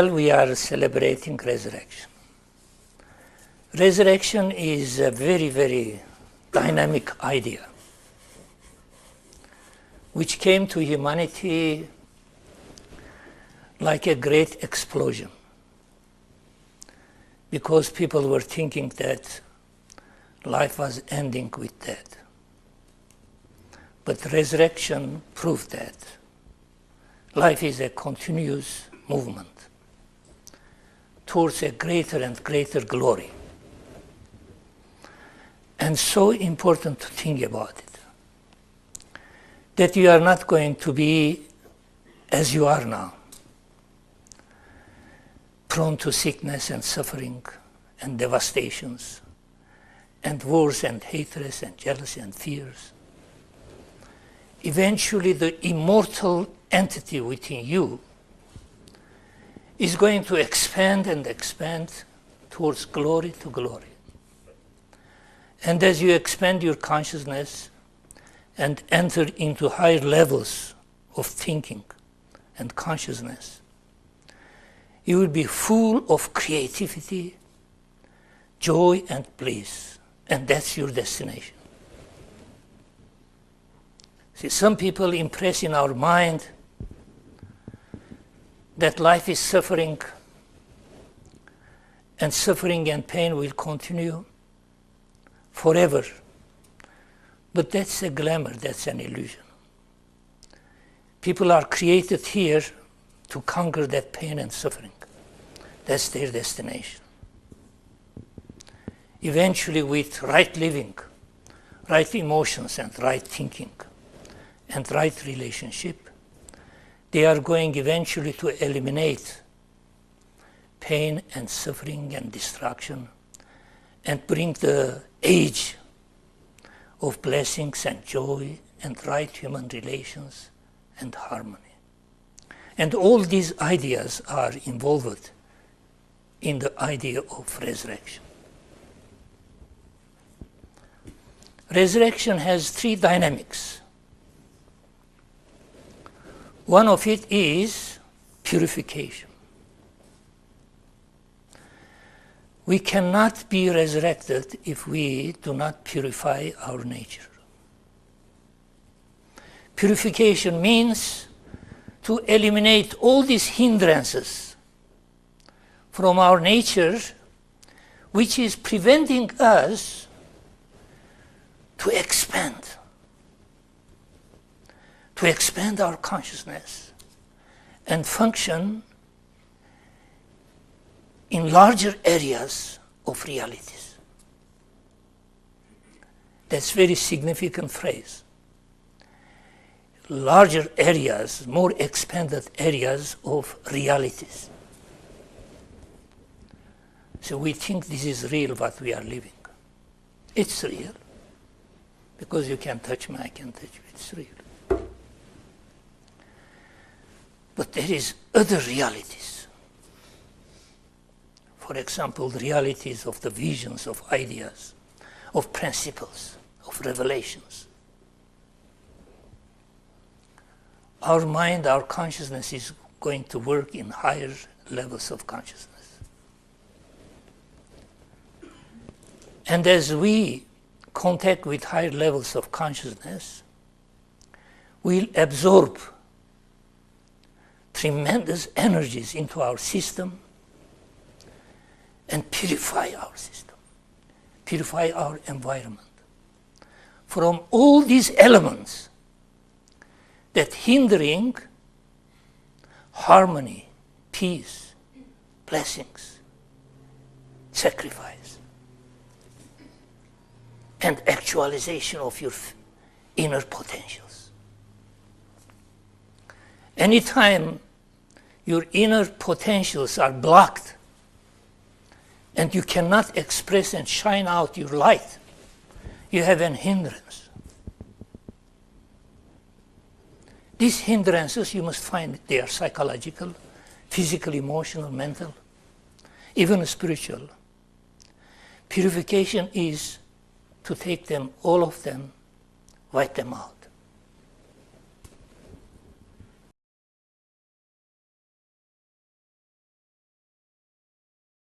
Well, we are celebrating resurrection. Resurrection is a very, very dynamic idea which came to humanity like a great explosion because people were thinking that life was ending with death. But resurrection proved that life is a continuous movement towards a greater and greater glory. And so important to think about it, that you are not going to be as you are now, prone to sickness and suffering and devastations and wars and hatreds and jealousy and fears. Eventually the immortal entity within you is going to expand and expand towards glory to glory. And as you expand your consciousness and enter into higher levels of thinking and consciousness, you will be full of creativity, joy, and bliss. And that's your destination. See, some people impress in our mind that life is suffering, and suffering and pain will continue forever. But that's a glamour, that's an illusion. People are created here to conquer that pain and suffering. That's their destination. Eventually, with right living, right emotions and right thinking, and right relationship, they are going eventually to eliminate pain and suffering and destruction and bring the age of blessings and joy and right human relations and harmony. And all these ideas are involved in the idea of resurrection. Resurrection has three dynamics. One of it is purification. We cannot be resurrected if we do not purify our nature. Purification means to eliminate all these hindrances from our nature, which is preventing us to expand our consciousness and function in larger areas of realities. That's a very significant phrase. Larger areas, more expanded areas of realities. So we think this is real what we are living. It's real. Because you can touch me, I can touch you. It's real. But there is other realities. For example, the realities of the visions, of ideas, of principles, of revelations. Our mind, our consciousness is going to work in higher levels of consciousness. And as we contact with higher levels of consciousness, we'll absorb tremendous energies into our system and purify our system, purify our environment from all these elements that hindering harmony, peace, blessings, sacrifice, and actualization of your inner potentials. Anytime your inner potentials are blocked and you cannot express and shine out your light, you have an hindrance. These hindrances, you must find they are psychological, physical, emotional, mental, even spiritual. Purification is to take them, all of them, wipe them out.